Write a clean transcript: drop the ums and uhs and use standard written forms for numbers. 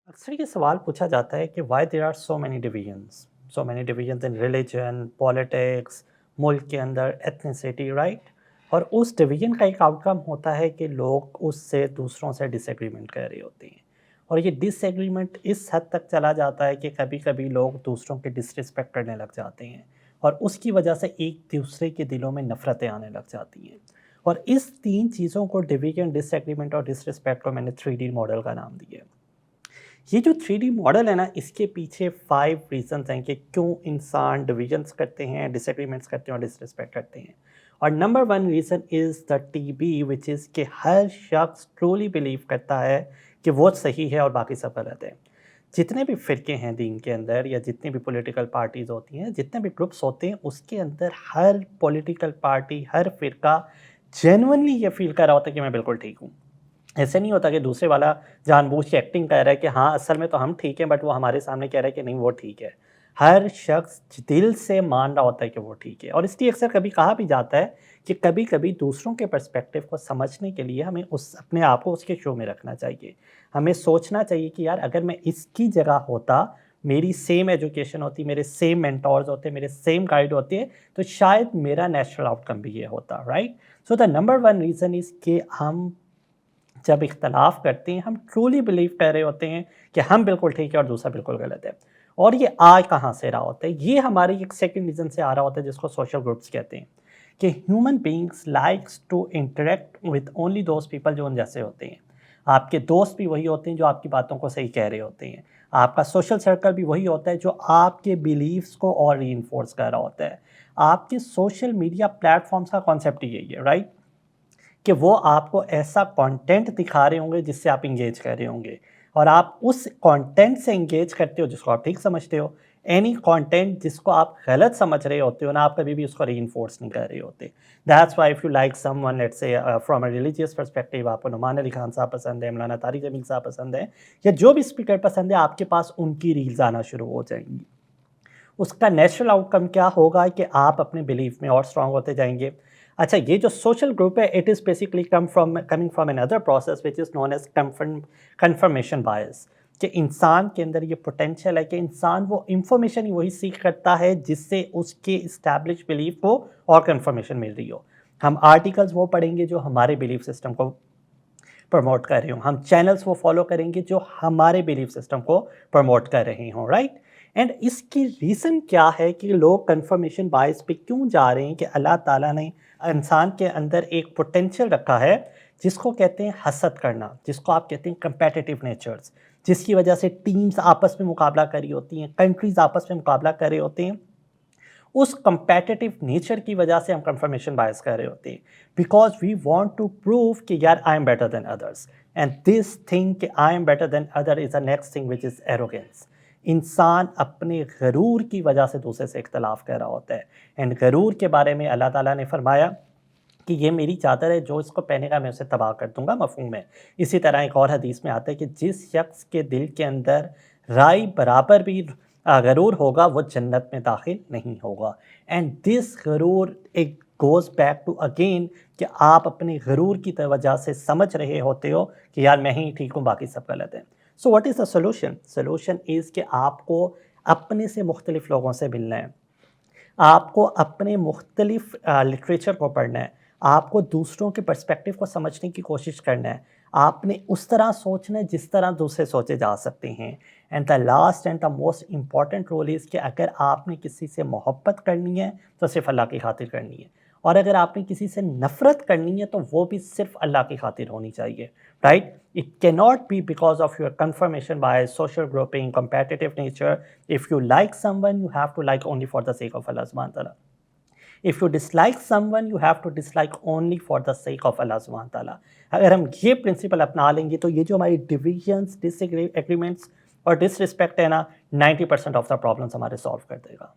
अक्सर ये सवाल पूछा जाता है कि why there are so many divisions in religion politics, मुल्क के अंदर एथनिसिटी, राइट। और उस डिवीजन का एक आउटकम होता है कि लोग उससे दूसरों से डिसएग्रीमेंट कर रहे होते हैं। और ये डिसएग्रीमेंट इस हद तक चला जाता है कि कभी कभी लोग दूसरों की डिसरिस्पेक्ट करने लग जाते हैं और उसकी वजह से एक दूसरे के दिलों में नफरतें आने लग जाती हैं। और इस तीन चीज़ों को, डिवीजन, डिसएग्रीमेंट और डिसरिस्पेक्ट को, मैंने 3D मॉडल का नाम दिया है। ये जो 3D मॉडल है ना, इसके पीछे 5 रीजंस हैं कि क्यों इंसान डिविजन्स करते हैं, डिसएग्रीमेंट्स करते हैं और डिसरिस्पेक्ट करते हैं। और number 1 reason is the TB, which is कि हर शख्स ट्रूली बिलीव करता है कि वो सही है और बाकी सब गलत है। जितने भी फ़िरके हैं दीन के अंदर, या जितनी भी पॉलिटिकल पार्टीज़ होती हैं, जितने भी ग्रुप्स होते हैं, उसके अंदर हर पॉलिटिकल पार्टी, हर फ़िरका जेन्युइनली ये फ़ील कर रहा होता है कि मैं बिल्कुल ठीक हूँ। ऐसे नहीं होता कि दूसरे वाला जानबूझ के एक्टिंग कर रहा है कि हाँ, असल में तो हम ठीक हैं, बट वो हमारे सामने कह रहा है कि नहीं, वो ठीक है। हर शख्स दिल से मान रहा होता है कि वो ठीक है। और इसलिए अक्सर कभी कहा भी जाता है कि कभी-कभी दूसरों के पर्सपेक्टिव को समझने के लिए हमें अपने आप को उसके शो में रखना चाहिए। हमें सोचना चाहिए कि यार, अगर मैं इसकी जगह होता, मेरी सेम एजुकेशन होती, मेरे सेम मेंटोर्स होते, मेरे सेम गाइड होते, तो शायद मेरा नेचुरल आउटकम भी ये होता, right. So the number 1 reason is कि हम जब इख्तलाफ करते हैं, हम ट्रूली बिलीव कर रहे होते हैं कि हम बिल्कुल ठीक है और दूसरा बिल्कुल गलत है। और ये आ कहाँ से रहा होता है? ये हमारे एक सेकंड रीज़न से आ रहा होता है, जिसको सोशल ग्रुप्स कहते हैं। कि human beings likes to interact with only those people जो उन जैसे होते हैं। आपके दोस्त भी वही होते हैं जो आपकी बातों को सही कह रहे होते हैं। आपका सोशल सर्कल भी वही होता है जो आपके बिलीव्स को और रीइंफोर्स कर रहा होता है। आपके सोशल मीडिया प्लेटफॉर्म्स का कॉन्सेप्ट ही यही है, राइट? कि वो आपको ऐसा कंटेंट दिखा रहे होंगे जिससे आप इंगेज कर रहे होंगे, और आप उस कंटेंट से इंगेज करते हो जिसको आप ठीक समझते हो। एनी कंटेंट जिसको आप गलत समझ रहे होते हो ना, आप कभी भी उसको रीइंफोर्स नहीं कर रहे होते। That's why if you like someone, let's say from a religious perspective, आपको नुमान अली खान साहब पसंद है, मौलाना तारिक जमील साहब पसंद है, या जो भी स्पीकर पसंद है, आपके पास उनकी रील्स आना शुरू हो जाएंगी। उसका नेचुरल आउटकम क्या होगा कि आप अपने बिलीफ में और स्ट्रांग होते जाएंगे। अच्छा, ये जो सोशल ग्रुप है, it is basically coming from another process which is known as confirmation bias. कि इंसान के अंदर ये पोटेंशियल है कि इंसान वो इंफॉर्मेशन ही वही सीख करता है जिससे उसके इस्टेब्लिश बिलीफ को और कन्फर्मेशन मिल रही हो। हम आर्टिकल्स वो पढ़ेंगे जो हमारे बिलीफ सिस्टम को प्रमोट कर रहे हो, हम चैनल्स वो फॉलो करेंगे जो हमारे बिलीफ सिस्टम को प्रमोट कर रहे हों, राइट। एंड इसकी रीज़न क्या है कि लोग कंफर्मेशन बायस पे क्यों जा रहे हैं? कि अल्लाह ताला ने इंसान के अंदर एक पोटेंशियल रखा है जिसको कहते हैं हसद करना, जिसको आप कहते हैं कंपेटिटिव नेचर्स, जिसकी वजह से टीम्स आपस में मुकाबला कर रही होती हैं, कंट्रीज आपस में मुकाबला कर रहे होते हैं। उस कंपेटिटिव नेचर की वजह से हम कंफर्मेशन बायस कर रहे होते हैं, because we want to prove कि यार I am better than others, and this thing कि I am better than other is a next thing which is arrogance. इंसान अपने गरूर की वजह से दूसरे से इख्तलाफ कर रहा होता है। एंड गरूर के बारे में अल्लाह ताला ने फरमाया कि ये मेरी चादर है, जो इसको पहनेगा मैं उसे तबाह कर दूंगा, मफहूम है। इसी तरह एक और हदीस में आता है कि जिस शख्स के दिल के अंदर राई बराबर भी गरूर होगा, वो जन्नत में दाखिल नहीं होगा। एंड दिस गरूर एक गोज़ बैक टू अगेन कि आप अपने गरूर की वजह से समझ रहे होते हो कि यार मैं ही ठीक हूँ, बाकी सब गलत है। So what is the solution? Solution is कि आपको अपने से मुख्तलिफ लोगों से मिलना है, आपको अपने मुख्तलिफ लिटरेचर को पढ़ना है, आपको दूसरों के पर्सपेक्टिव को समझने की कोशिश करना है, आपने उस तरह सोचना है जिस तरह दूसरे सोचे जा सकते हैं। And the last and the most important role is कि अगर आपने किसी से मोहब्बत करनी है तो सिर्फ अल्लाह की खातिर करनी है, और अगर आपने किसी से नफ़रत करनी है तो वो भी सिर्फ अल्लाह की खातिर होनी चाहिए, right. It cannot be because of your conformation by social grouping, competitive nature. If you like someone, you have to like only for the sake of Allah subhanahu wa ta'ala. If you dislike someone, you have to dislike only for the sake of Allah subhanahu wa ta'ala. अगर हम ये principal अपना लेंगे तो ये जो हमारी divisions, disagreements और डिसरिस्पेक्ट है ना, 90% ऑफ द प्रॉब्लम्स हमारे सॉल्व कर देगा।